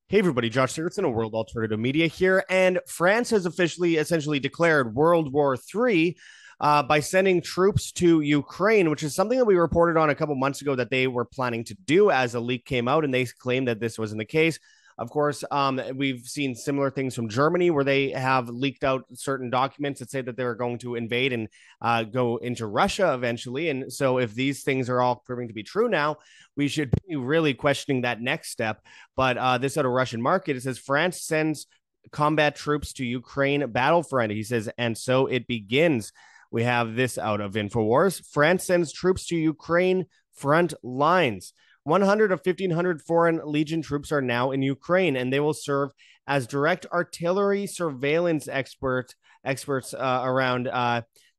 Hey everybody, Josh Sigurdsson of World Alternative Media here, and France has officially essentially declared World War III by sending troops to Ukraine, which is something that we reported on a couple months ago that they were planning to do as a leak came out, and they claimed that this wasn't the case. Of course, we've seen similar things from Germany where they have leaked out certain documents that say that they're going to invade and go into Russia eventually. And so, if these things are all proving to be true now, we should be really questioning that next step. But this out of Russian market, it says France sends combat troops to Ukraine battlefront. He says, and so it begins. We have this out of InfoWars. France sends troops to Ukraine front lines. 100 of 1,500 foreign legion troops are now in Ukraine, and they will serve as direct artillery surveillance experts around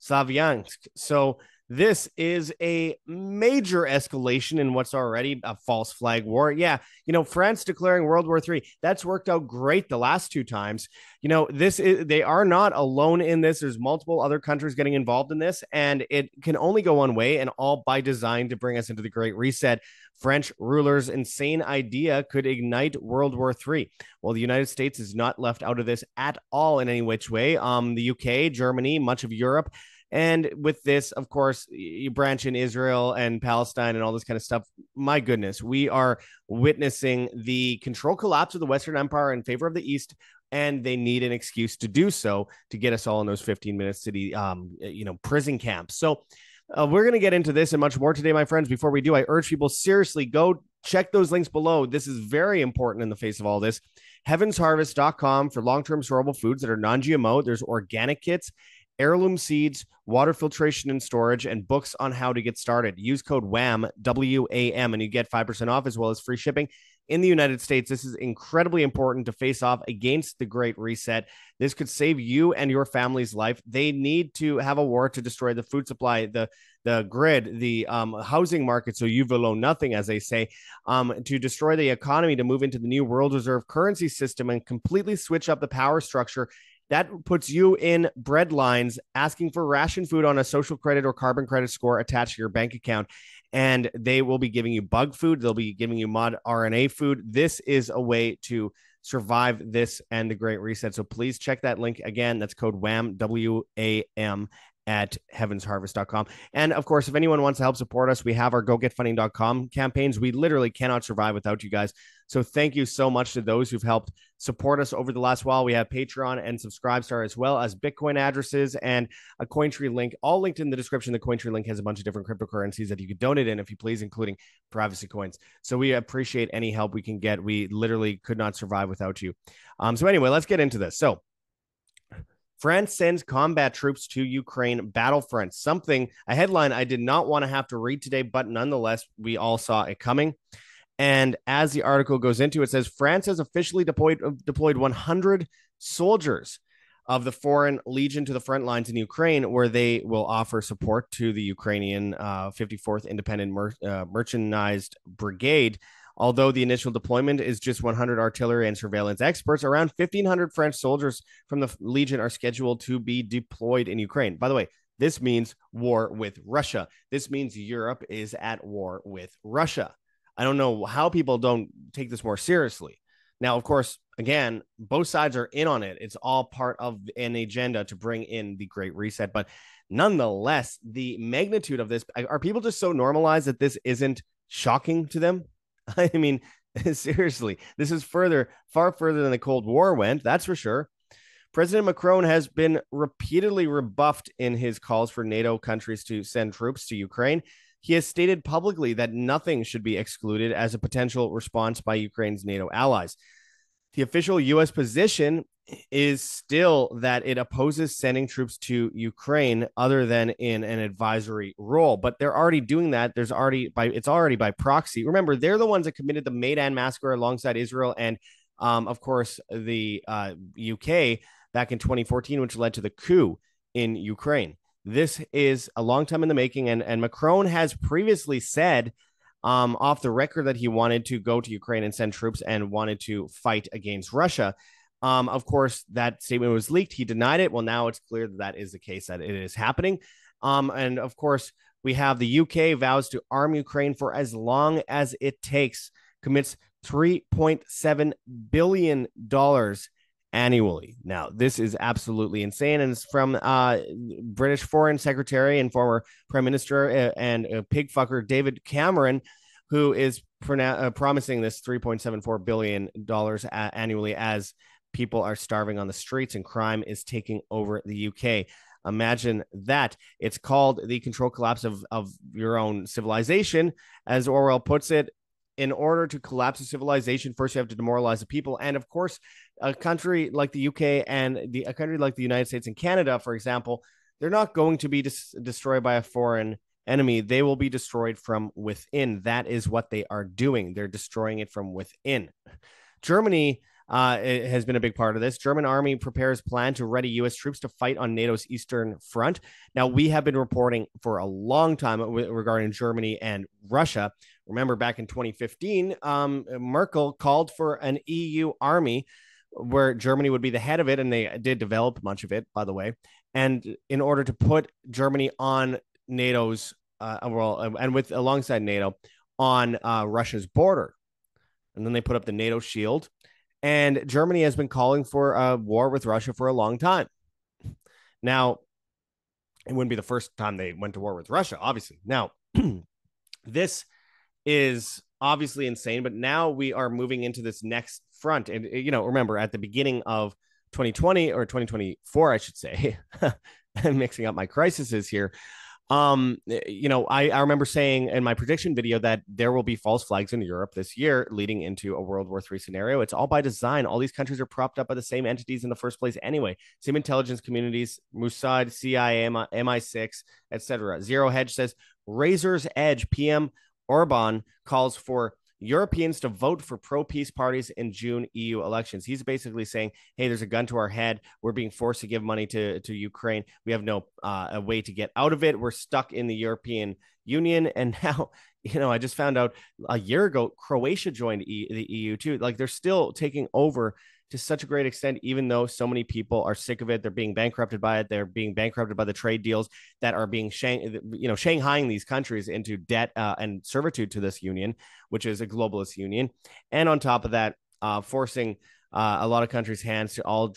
Slavyansk. So this is a major escalation in what's already a false flag war. Yeah, France declaring World War III. That's worked out great the last two times. They are not alone in this. There's multiple other countries getting involved in this, and it can only go one way, and all by design to bring us into the Great Reset. French rulers' insane idea could ignite World War III. Well, the United States is not left out of this at all in any which way. The UK, Germany, much of Europe. And with this, of course, you branch in Israel and Palestine and all this kind of stuff. My goodness, we are witnessing the control collapse of the Western Empire in favor of the East, and they need an excuse to do so to get us all in those 15-minute city, prison camps. So we're going to get into this and much more today, my friends. Before we do, I urge people seriously go check those links below. This is very important in the face of all this. Heavensharvest.com for long-term storable foods that are non-GMO. There's organic kits, heirloom seeds, water filtration and storage, and books on how to get started. Use code WAM, W-A-M, and you get 5% off as well as free shipping in the United States. This is incredibly important to face off against the Great Reset. This could save you and your family's life. They need to have a war to destroy the food supply, the grid, the housing market, so you will own nothing, as they say, to destroy the economy, to move into the new world reserve currency system and completely switch up the power structure. That puts you in bread lines asking for ration food on a social credit or carbon credit score attached to your bank account. And they will be giving you bug food. They'll be giving you mod RNA food. This is a way to survive this and the Great Reset. So please check that link again. That's code WAM, W-A-M, at heavensharvest.com. And of course, if anyone wants to help support us, we have our gogetfunding.com campaigns. We literally cannot survive without you guys. So thank you so much to those who've helped support us over the last while. We have Patreon and Subscribestar, as well as Bitcoin addresses and a Cointree link, all linked in the description. The Cointree link has a bunch of different cryptocurrencies that you could donate in, if you please, including privacy coins. So we appreciate any help we can get. We literally could not survive without you. So anyway, let's get into this. So France sends combat troops to Ukraine battlefront. A headline I did not want to have to read today, but nonetheless, we all saw it coming. And as the article goes into, it says France has officially deployed 100 soldiers of the Foreign Legion to the front lines in Ukraine, where they will offer support to the Ukrainian 54th Independent Mechanized Brigade. Although the initial deployment is just 100 artillery and surveillance experts, around 1,500 French soldiers from the Legion are scheduled to be deployed in Ukraine. By the way, this means war with Russia. This means Europe is at war with Russia. I don't know how people don't take this more seriously. Now, of course, again, both sides are in on it. It's all part of an agenda to bring in the Great Reset. But nonetheless, the magnitude of this, are people just so normalized that this isn't shocking to them? I mean, seriously, this is far further than the Cold War went, that's for sure. President Macron has been repeatedly rebuffed in his calls for NATO countries to send troops to Ukraine. He has stated publicly that nothing should be excluded as a potential response by Ukraine's NATO allies. The official U.S. position is still that it opposes sending troops to Ukraine other than in an advisory role, but they're already doing that. It's already by proxy. Remember, they're the ones that committed the Maidan massacre alongside Israel and, of course, the UK back in 2014, which led to the coup in Ukraine. This is a long time in the making, and Macron has previously said off the record that he wanted to go to Ukraine and send troops and wanted to fight against Russia. Of course, that statement was leaked. He denied it. Well, now it's clear that is the case, that it is happening. And of course, we have the UK vows to arm Ukraine for as long as it takes, commits $3.7 billion annually. Now, this is absolutely insane. And it's from British Foreign Secretary and former Prime Minister and pig fucker David Cameron, who is promising this $3.74 billion annually as people are starving on the streets and crime is taking over the UK. Imagine that. It's called the controlled collapse of your own civilization. As Orwell puts it, in order to collapse a civilization, first you have to demoralize the people. And of course, a country like the UK and a country like the United States and Canada, for example, they're not going to be destroyed by a foreign enemy. They will be destroyed from within. That is what they are doing. They're destroying it from within. Germany it has been a big part of this. German army prepares plan to ready U.S. troops to fight on NATO's eastern front. Now, we have been reporting for a long time regarding Germany and Russia. Remember, back in 2015, Merkel called for an EU army where Germany would be the head of it, and they did develop much of it, by the way. And in order to put Germany on NATO's, and with alongside NATO on Russia's border, and then they put up the NATO shield. And Germany has been calling for a war with Russia for a long time. Now, it wouldn't be the first time they went to war with Russia, obviously. Now, this is obviously insane, but now we are moving into this next front. And, remember at the beginning of 2020 or 2024, I should say, I'm mixing up my crises here. I remember saying in my prediction video that there will be false flags in Europe this year leading into a World War III scenario. It's all by design. All these countries are propped up by the same entities in the first place anyway. Same intelligence communities, Mossad, CIA, MI6, etc. Zero Hedge says, Razor's Edge PM Orban calls for Europeans to vote for pro-peace parties in June EU elections. He's basically saying, hey, there's a gun to our head. We're being forced to give money to Ukraine. We have no a way to get out of it. We're stuck in the European Union. And now, I just found out a year ago, Croatia joined the EU too. Like, they're still taking over to such a great extent, even though so many people are sick of it. They're being bankrupted by it. They're being bankrupted by the trade deals that are being Shanghaiing these countries into debt and servitude to this union, which is a globalist union. And on top of that, forcing a lot of countries' hands to all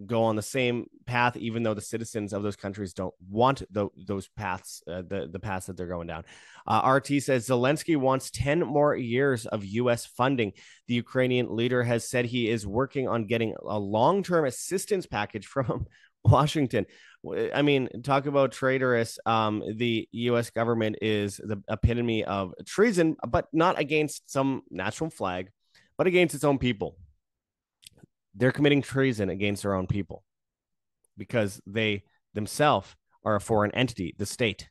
go on the same path, even though the citizens of those countries don't want those paths, the paths that they're going down. RT says Zelensky wants 10 more years of U.S. funding. The Ukrainian leader has said he is working on getting a long-term assistance package from Washington. I mean, talk about traitorous. The U.S. government is the epitome of treason, but not against some national flag, but against its own people. They're committing treason against their own people because they themselves are a foreign entity, the state.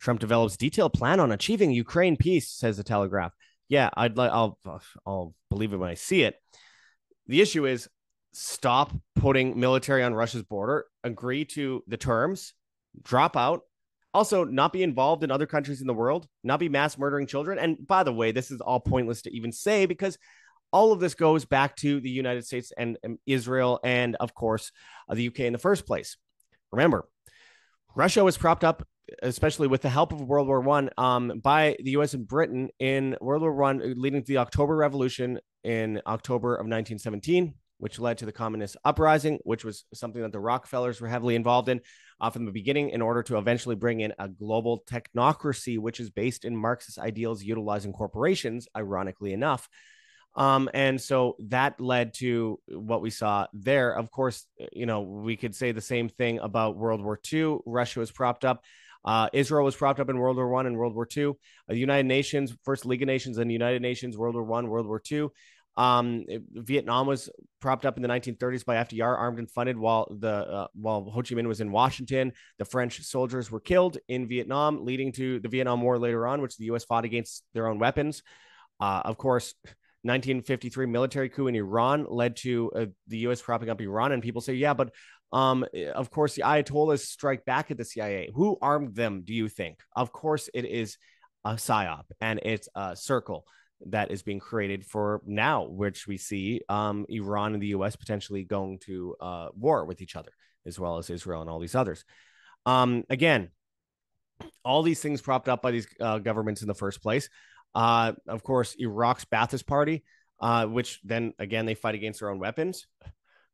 Trump develops detailed plan on achieving Ukraine peace, says the Telegraph. Yeah, I'll believe it when I see it. The issue is stop putting military on Russia's border, agree to the terms, drop out, also not be involved in other countries in the world, not be mass murdering children. And by the way, this is all pointless to even say because all of this goes back to the United States and Israel and, of course, the UK in the first place. Remember, Russia was propped up, especially with the help of World War I, by the U.S. and Britain in World War I, leading to the October Revolution in October of 1917, which led to the Communist Uprising, which was something that the Rockefellers were heavily involved in from the beginning in order to eventually bring in a global technocracy, which is based in Marxist ideals utilizing corporations, ironically enough. And so that led to what we saw there. Of course, we could say the same thing about World War II. Russia was propped up. Israel was propped up in World War I and World War II. The United Nations, first League of Nations and United Nations, World War I, World War II. Vietnam was propped up in the 1930s by FDR, armed and funded, while Ho Chi Minh was in Washington. The French soldiers were killed in Vietnam, leading to the Vietnam War later on, which the U.S. fought against their own weapons. Of course, 1953 military coup in Iran led to the U.S. propping up Iran. And people say, yeah, but of course, the Ayatollahs strike back at the CIA. Who armed them, do you think? Of course, it is a PSYOP, and it's a circle that is being created for now, which we see Iran and the U.S. potentially going to war with each other, as well as Israel and all these others. Again, all these things propped up by these governments in the first place. Of course, Iraq's Ba'athist Party, which then again, they fight against their own weapons.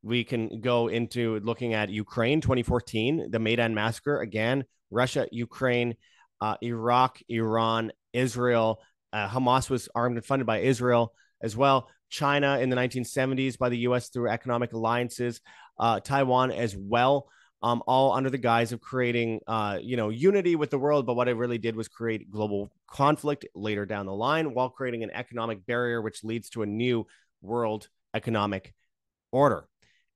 We can go into looking at Ukraine 2014, the Maidan massacre. Again, Russia, Ukraine, Iraq, Iran, Israel. Hamas was armed and funded by Israel as well. China in the 1970s by the U.S. through economic alliances. Taiwan as well. All under the guise of creating, unity with the world. But what it really did was create global conflict later down the line while creating an economic barrier, which leads to a new world economic order.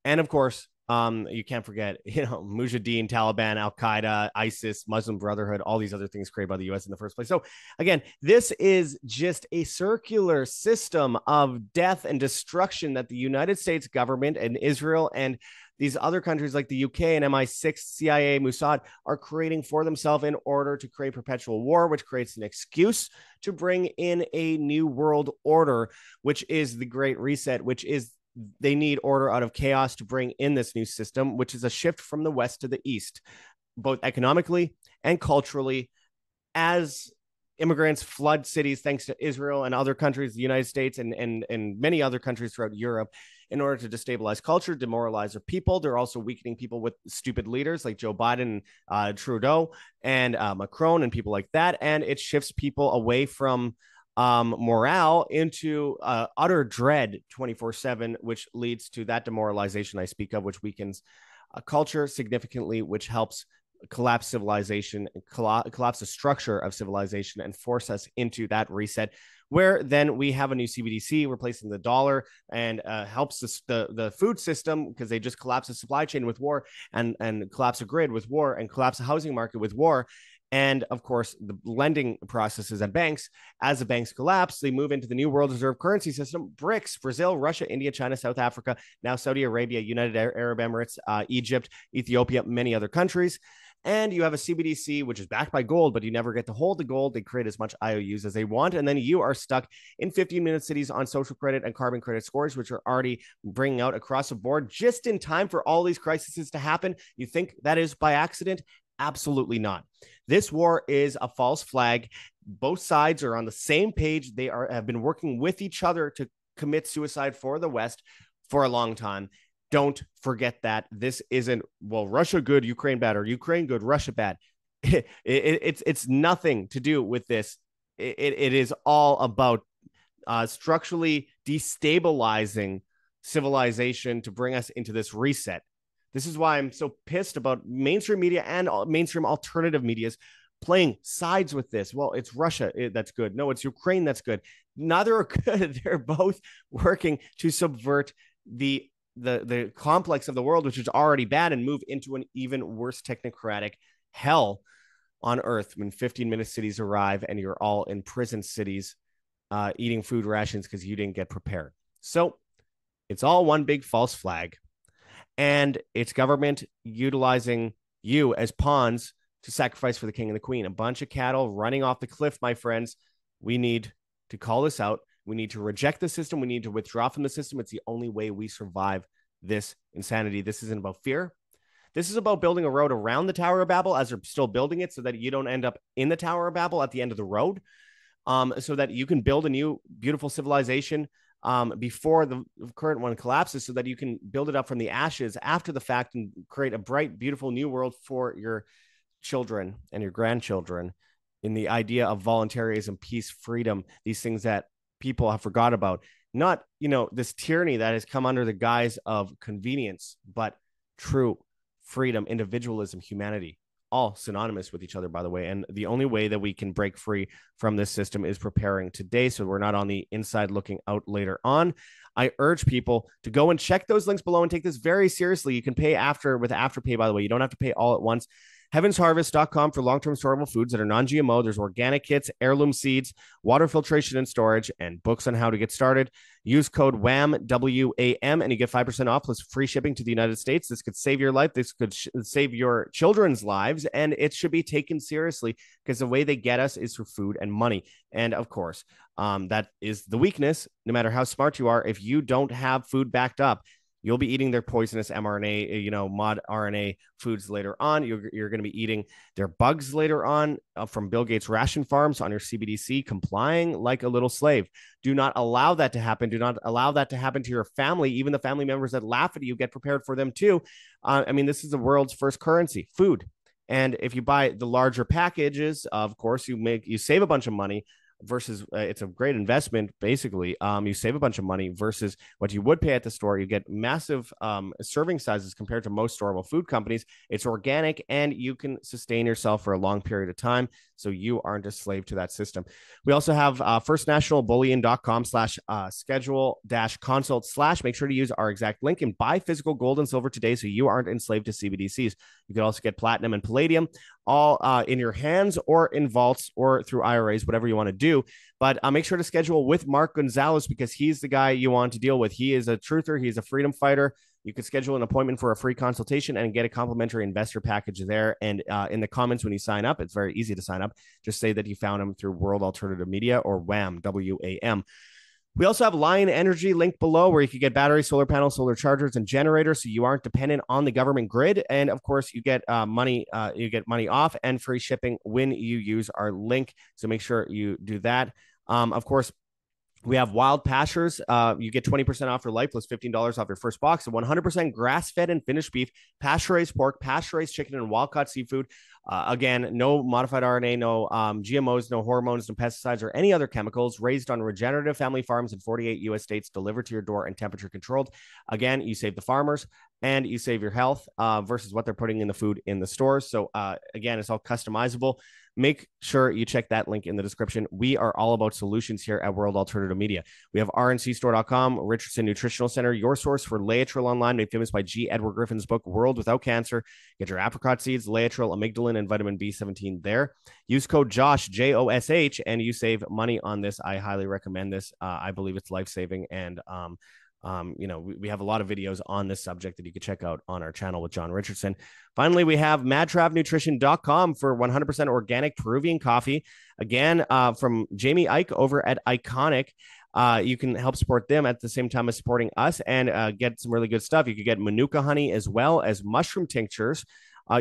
And of course, you can't forget, Mujahideen, Taliban, Al Qaeda, ISIS, Muslim Brotherhood, all these other things created by the US in the first place. So again, this is just a circular system of death and destruction that the United States government and Israel and these other countries like the UK and MI6, CIA, Mossad are creating for themselves in order to create perpetual war, which creates an excuse to bring in a new world order, which is the Great Reset, which is they need order out of chaos to bring in this new system, which is a shift from the West to the East, both economically and culturally, as immigrants flood cities thanks to Israel and other countries, the United States and many other countries throughout Europe, in order to destabilize culture, demoralize their people. They're also weakening people with stupid leaders like Joe Biden, Trudeau, and Macron, and people like that. And it shifts people away from morale into utter dread 24/7, which leads to that demoralization I speak of, which weakens culture significantly, which helps collapse civilization, collapse the structure of civilization, and force us into that reset, where then we have a new CBDC replacing the dollar and helps the food system, because they just collapse the supply chain with war and collapse a grid with war and collapse the housing market with war. And of course, the lending processes at banks, as the banks collapse, they move into the new world reserve currency system, BRICS, Brazil, Russia, India, China, South Africa, now Saudi Arabia, United Arab Emirates, Egypt, Ethiopia, many other countries. And you have a CBDC, which is backed by gold, but you never get to hold the gold. They create as much IOUs as they want. And then you are stuck in 15-minute cities on social credit and carbon credit scores, which are already bringing out across the board just in time for all these crises to happen. You think that is by accident? Absolutely not. This war is a false flag. Both sides are on the same page. They have been working with each other to commit suicide for the West for a long time. Don't forget that. This isn't, well, Russia good, Ukraine bad, or Ukraine good, Russia bad. It's nothing to do with this. It is all about structurally destabilizing civilization to bring us into this reset. This is why I'm so pissed about mainstream media and mainstream alternative medias playing sides with this. Well, it's Russia that's good. No, it's Ukraine that's good. Neither are good. They're both working to subvert the complex of the world, which is already bad, and move into an even worse technocratic hell on earth when 15-minute cities arrive and you're all in prison cities eating food rations because you didn't get prepared. So it's all one big false flag. And it's government utilizing you as pawns to sacrifice for the king and the queen. A bunch of cattle running off the cliff, my friends. We need to call this out. We need to reject the system. We need to withdraw from the system. It's the only way we survive this insanity. This isn't about fear. This is about building a road around the Tower of Babel as they're still building it, so that you don't end up in the Tower of Babel at the end of the road, so that you can build a new, beautiful civilization before the current one collapses, so that you can build it up from the ashes after the fact and create a bright, beautiful new world for your children and your grandchildren, in the idea of voluntarism, peace, freedom, these things that people have forgot about. Not, this tyranny that has come under the guise of convenience, but true freedom, individualism, humanity, all synonymous with each other, by the way. And the only way that we can break free from this system is preparing today, so we're not on the inside looking out later on. I urge people to go and check those links below and take this very seriously. You can pay with Afterpay, by the way. You don't have to pay all at once. HeavensHarvest.com for long-term storable foods that are non-GMO. There's organic kits, heirloom seeds, water filtration and storage, and books on how to get started. Use code WAM, W-A-M, and you get 5% off plus free shipping to the United States. This could save your life. This could save your children's lives, and it should be taken seriously, because the way they get us is through food and money. And of course, that is the weakness. No matter how smart you are, if you don't have food backed up, you'll be eating their poisonous mRNA, mod RNA foods later on. You're going to be eating their bugs later on from Bill Gates ration farms on your CBDC, complying like a little slave. Do not allow that to happen. Do not allow that to happen to your family. Even the family members that laugh at you, get prepared for them too. This is the world's first currency, food. And if you buy the larger packages, of course, you save a bunch of money versus it's a great investment. Basically, you save a bunch of money versus what you would pay at the store. You get massive serving sizes compared to most storable food companies. It's organic and you can sustain yourself for a long period of time, so you aren't a slave to that system. We also have firstnationalbullion.com/schedule-consult/ make sure to use our exact link and buy physical gold and silver today so you aren't enslaved to CBDCs. You can also get platinum and palladium all in your hands or in vaults or through IRAs, whatever you want to do. But make sure to schedule with Mark Gonzalez because he's the guy you want to deal with. He is a truther. He's a freedom fighter. You can schedule an appointment for a free consultation and get a complimentary investor package there. And in the comments when you sign up, it's very easy to sign up. Just say that you found him through World Alternative Media or WAM, WAM. We also have Lion Energy linked below where you can get batteries, solar panels, solar chargers, and generators so you aren't dependent on the government grid. And of course, you get money off and free shipping when you use our link. So make sure you do that. Of course, we have Wild Pastures. You get 20% off for life plus $15 off your first box of 100% grass-fed and finished beef, pasture-raised pork, pasture-raised chicken, and wild-caught seafood. Again, no modified RNA, no GMOs, no hormones, no pesticides, or any other chemicals, raised on regenerative family farms in 48 U.S. states, delivered to your door and temperature controlled. Again, you save the farmers and you save your health versus what they're putting in the food in the stores. So again, it's all customizable. Make sure you check that link in the description. We are all about solutions here at World Alternative Media. We have rncstore.com, Richardson Nutritional Center, your source for Laetrile Online, made famous by G. Edward Griffin's book, World Without Cancer. Get your apricot seeds, Laetrile, amygdalin, and vitamin B17 there. Use code JOSH, JOSH, and you save money on this. I highly recommend this. I believe it's life-saving, and we have a lot of videos on this subject that you can check out on our channel with John Richardson. Finally, we have madtravnutrition.com for 100% organic Peruvian coffee. Again, from Jamie Ike over at Iconic. You can help support them at the same time as supporting us and get some really good stuff. You could get Manuka honey as well as mushroom tinctures.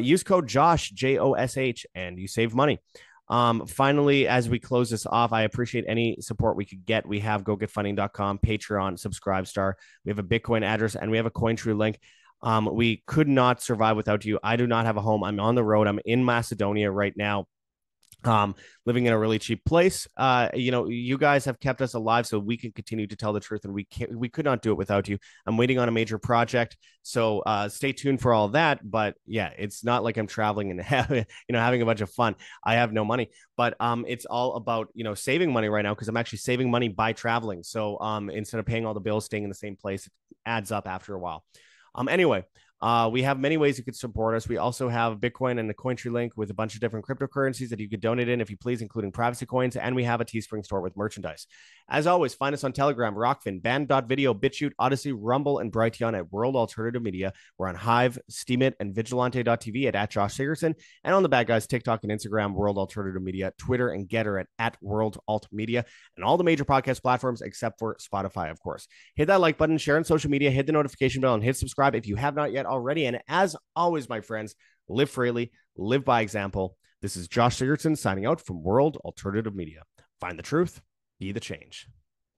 Use code JOSH, JOSH, and you save money. Finally, as we close this off, I appreciate any support we could get. We have gogetfunding.com, Patreon, Subscribestar. We have a Bitcoin address and we have a CoinTrue link. We could not survive without you. I do not have a home. I'm on the road. I'm in Macedonia right now. Living in a really cheap place. You guys have kept us alive so we can continue to tell the truth, and we could not do it without you. I'm waiting on a major project, so stay tuned for all that. But yeah, it's not like I'm traveling and having a bunch of fun. I have no money, but it's all about saving money right now because I'm actually saving money by traveling. So instead of paying all the bills, staying in the same place, it adds up after a while. Anyway. We have many ways you could support us. We also have Bitcoin and the CoinTree link with a bunch of different cryptocurrencies that you could donate in if you please, including privacy coins. And we have a Teespring store with merchandise. As always, find us on Telegram, Rockfin, Band.video, BitChute, Odyssey, Rumble, and Brighteon at World Alternative Media. We're on Hive, Steemit, and Vigilante.tv at Josh Sigurdsson. And on the bad guys, TikTok and Instagram, World Alternative Media, Twitter and Getter at World Alt Media, and all the major podcast platforms except for Spotify, of course. Hit that like button, share on social media, hit the notification bell, and hit subscribe if you have not yet already. And as always, my friends, live freely, live by example. This is Josh Sigurdsson signing out from World Alternative Media. Find the truth, be the change.